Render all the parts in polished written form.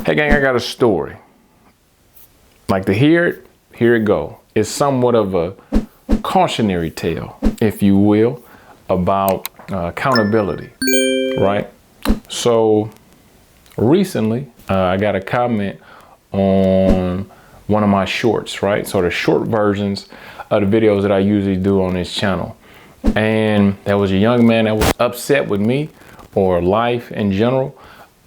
Hey gang, I got a story. Like to hear it, here it go. It's somewhat of a cautionary tale, if you will, about accountability, right? So recently, I got a comment on one of my shorts, right? So the short versions of the videos that I usually do on this channel. And there was a young man that was upset with me or life in general.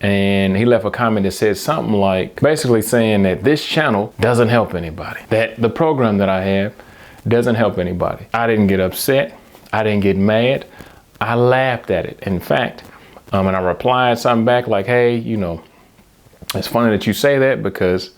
And he left a comment that said something like, basically saying that this channel doesn't help anybody, that the program that I have doesn't help anybody. I didn't get upset. I didn't get mad. I laughed at it. In fact, and I replied something back like, hey, you know, it's funny that you say that because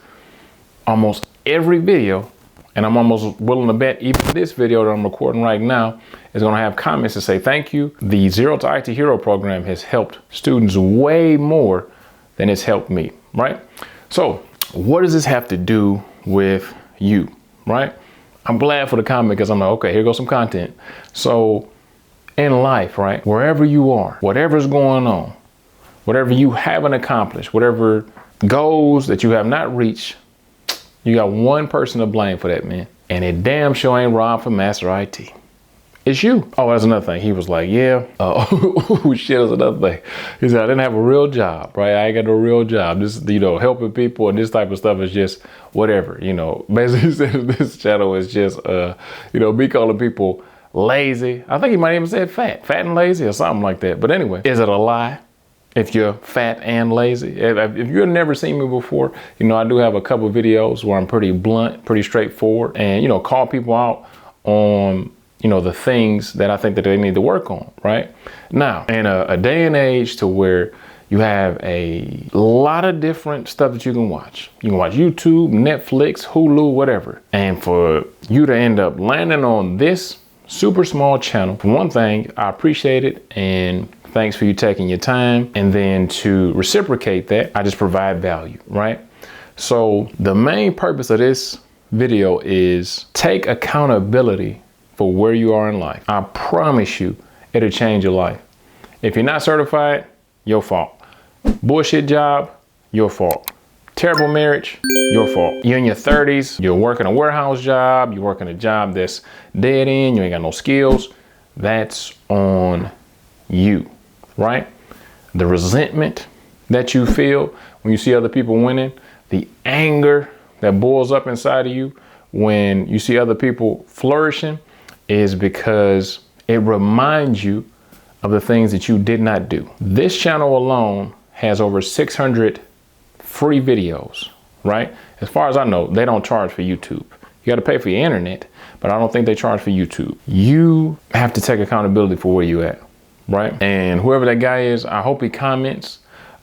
almost every video, and I'm almost willing to bet even this video that I'm recording right now is going to have comments to say thank you. The Zero to IT Hero program has helped students way more than it's helped me, right? So what does this have to do with you, right? I'm glad for the comment because I'm like, okay, here goes some content. So in life, right, wherever you are, whatever's going on, whatever you haven't accomplished, whatever goals that you have not reached, you got one person to blame for that, man. And it damn sure ain't Rob from Master I.T. It's you. Oh, that's another thing. He was like, yeah. Oh, shit, that's another thing. He said, I didn't have a real job, right? I ain't got no real job. This, you know, helping people and this type of stuff is just whatever, you know. Basically, he said this channel is just, you know, me calling people lazy. I think he might even say fat and lazy or something like that. But anyway, is it a lie? If you're fat and lazy, if you've never seen me before, you know, I do have a couple of videos where I'm pretty blunt, pretty straightforward, and, you know, call people out on, you know, the things that I think that they need to work on, right? Now, in a day and age to where you have a lot of different stuff that you can watch. You can watch YouTube, Netflix, Hulu, whatever. And for you to end up landing on this super small channel, for one thing, I appreciate it. And thanks for you taking your time. And then to reciprocate that, I just provide value, right? So the main purpose of this video is take accountability for where you are in life. I promise you, it'll change your life. If you're not certified, your fault. Bullshit job, your fault. Terrible marriage, your fault. You're in your 30s, you're working a warehouse job, you're working a job that's dead end, you ain't got no skills, that's on you. Right? The resentment that you feel when you see other people winning, the anger that boils up inside of you when you see other people flourishing is because it reminds you of the things that you did not do. This channel alone has over 600 free videos, right? As far as I know, they don't charge for YouTube. You got to pay for your internet, but I don't think they charge for YouTube. You have to take accountability for where you at. Right. And whoever that guy is, I hope he comments,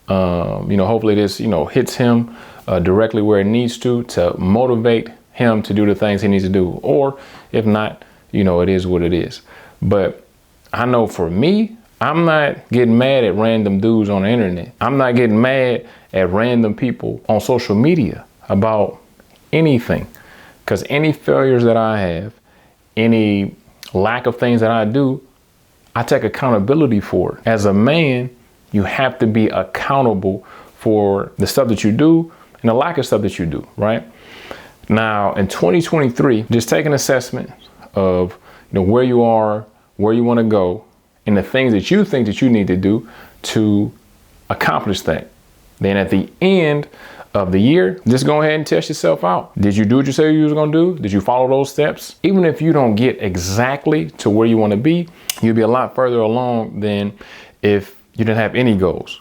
you know, hopefully this, you know, hits him directly where it needs to motivate him to do the things he needs to do. Or if not, you know, it is what it is. But I know for me, I'm not getting mad at random dudes on the internet. I'm not getting mad at random people on social media about anything, because any failures that I have, any lack of things that I do, I take accountability for it. As a man, you have to be accountable for the stuff that you do and the lack of stuff that you do, right? Now, in 2023, just take an assessment of, you know, where you are, where you want to go, and the things that you think that you need to do to accomplish that. Then at the end of the year, just go ahead and test yourself out. Did you do what you said you was gonna do? Did you follow those steps? Even if you don't get exactly to where you want to be, you'll be a lot further along than if you didn't have any goals.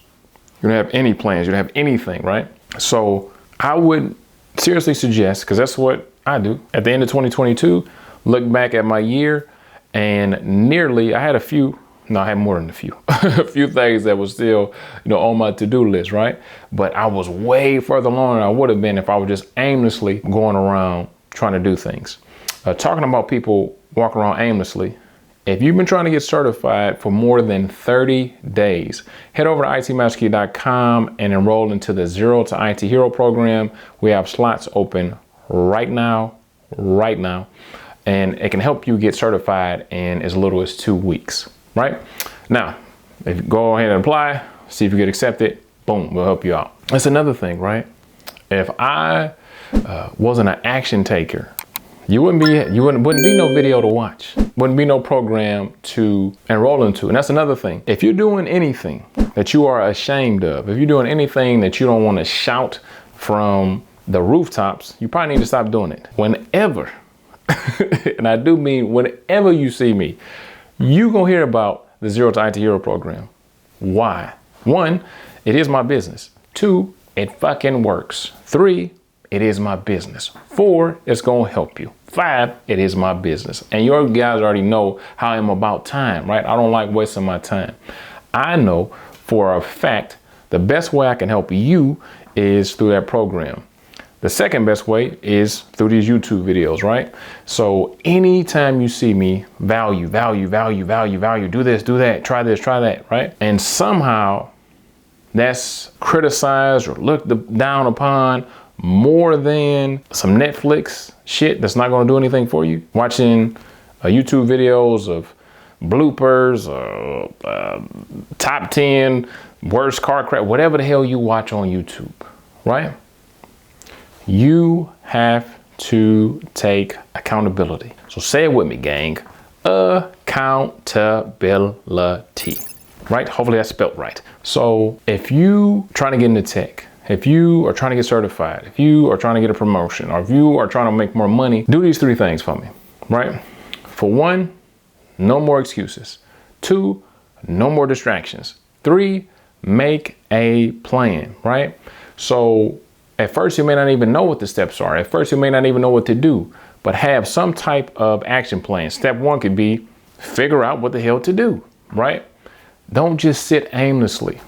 You don't have any plans, you don't have anything, right? So I would seriously suggest, because that's what I do, at the end of 2022, look back at my year and I had a few, no, I had more than a few, a few things that was still, you know, on my to-do list, right? But I was way further along than I would have been if I was just aimlessly going around trying to do things. Talking about people walking around aimlessly, if you've been trying to get certified for more than 30 days, head over to itmasterkey.com and enroll into the Zero to IT Hero program. We have slots open right now, and it can help you get certified in as little as 2 weeks. Right? Now, if you go ahead and apply, see if you get accepted, Boom, we'll help you out. That's another thing, right? If I wasn't an action taker, wouldn't be no video to watch. Wouldn't be no program to enroll into. And that's another thing. If you're doing anything that you are ashamed of, if you're doing anything that you don't want to shout from the rooftops, you probably need to stop doing it. Whenever, and I do mean whenever you see me, you gonna hear about the Zero to IT Hero program. Why? 1, it is my business. 2, it fucking works. 3, it is my business. 4, it's gonna help you. 5, it is my business. And you guys already know how I'm about time, right? I don't like wasting my time. I know for a fact the best way I can help you is through that program. The second best way is through these YouTube videos, right? So anytime you see me, value, do this, do that, try this, try that, right? And somehow that's criticized or looked down upon more than some Netflix shit that's not gonna do anything for you. Watching YouTube videos of bloopers, top 10 worst car crash, whatever the hell you watch on YouTube, right? You have to take accountability. So say it with me, gang. Accountability, right? Hopefully that's spelled right. So if you trying to get into tech, if you are trying to get certified, if you are trying to get a promotion, or if you are trying to make more money, do these 3 things for me, right? For 1, no more excuses. 2, no more distractions. 3, make a plan, right? So at first, you may not even know what the steps are. At first, you may not even know what to do, but have some type of action plan. Step 1 could be figure out what the hell to do, right? Don't just sit aimlessly,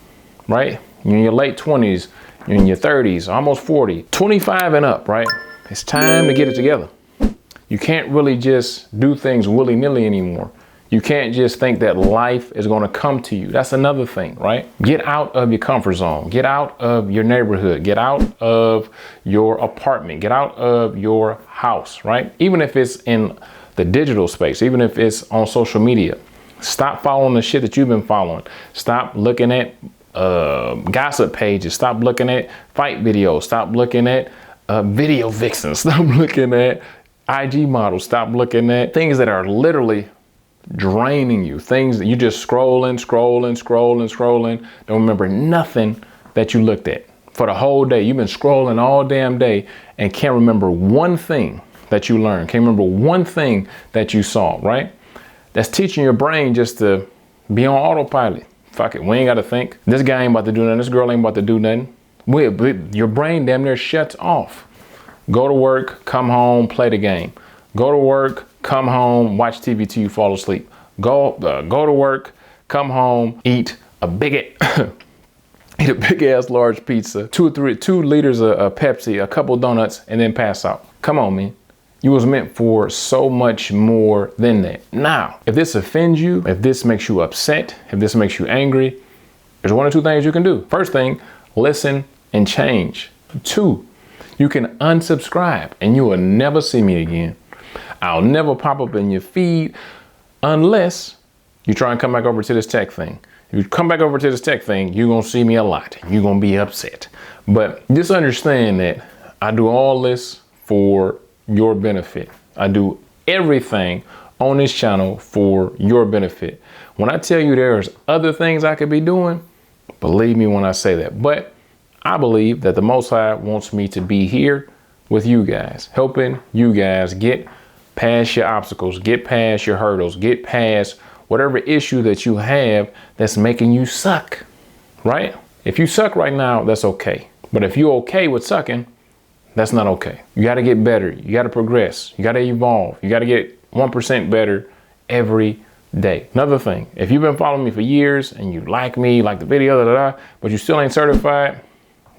right? You're in your late 20s, you're in your 30s, almost 40, 25 and up, right? It's time to get it together. You can't really just do things willy-nilly anymore. You can't just think that life is going to come to you. That's another thing, right? Get out of your comfort zone. Get out of your neighborhood. Get out of your apartment. Get out of your house, right? Even if it's in the digital space, even if it's on social media, stop following the shit that you've been following. Stop looking at gossip pages. Stop looking at fight videos. Stop looking at video vixens. Stop looking at IG models. Stop looking at things that are literally draining you, things that you just scrolling, don't remember nothing that you looked at for the whole day. You've been scrolling all damn day and can't remember one thing that you learned, can't remember one thing that you saw, right? That's teaching your brain just to be on autopilot. Fuck it, we ain't got to think. This guy ain't about to do nothing, this girl ain't about to do nothing. Your brain damn near shuts off. Go to work, come home, play the game. Go to work, come home, watch TV till you fall asleep. Go to work, come home, eat a big ass large pizza, 2 liters of Pepsi, a couple donuts, and then pass out. Come on, man. You was meant for so much more than that. Now, if this offends you, if this makes you upset, if this makes you angry, there's 1 or 2 things you can do. First thing, listen and change. 2, you can unsubscribe and you will never see me again. I'll never pop up in your feed unless you try and come back over to this tech thing. If you come back over to this tech thing, you're going to see me a lot. You're going to be upset. But just understand that I do all this for your benefit. I do everything on this channel for your benefit. When I tell you there's other things I could be doing, believe me when I say that. But I believe that the Most High wants me to be here with you guys, helping you guys get past your obstacles, get past your hurdles, get past whatever issue that you have that's making you suck, right? If you suck right now, that's okay. But if you're okay with sucking, that's not okay. You got to get better. You got to progress. You got to evolve. You got to get 1% better every day. Another thing, if you've been following me for years and you like me, like the video, but you still ain't certified,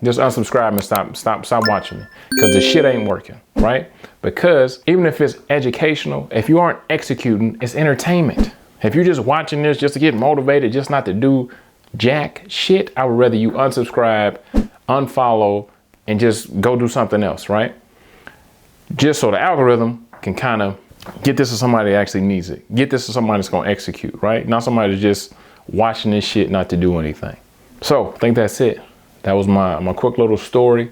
just unsubscribe and stop watching me, because the shit ain't working, right? Because even if it's educational, if you aren't executing, it's entertainment. If you're just watching this just to get motivated, just not to do jack shit, I would rather you unsubscribe, unfollow, and just go do something else, right? Just so the algorithm can kind of get this to somebody that actually needs it. Get this to somebody that's going to execute, right? Not somebody that's just watching this shit not to do anything. So I think that's it. That was my quick little story.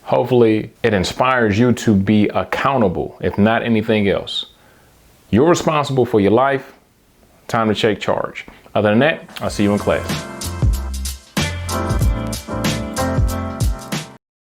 Hopefully it inspires you to be accountable, if not anything else. You're responsible for your life. Time to take charge. Other than that, I'll see you in class.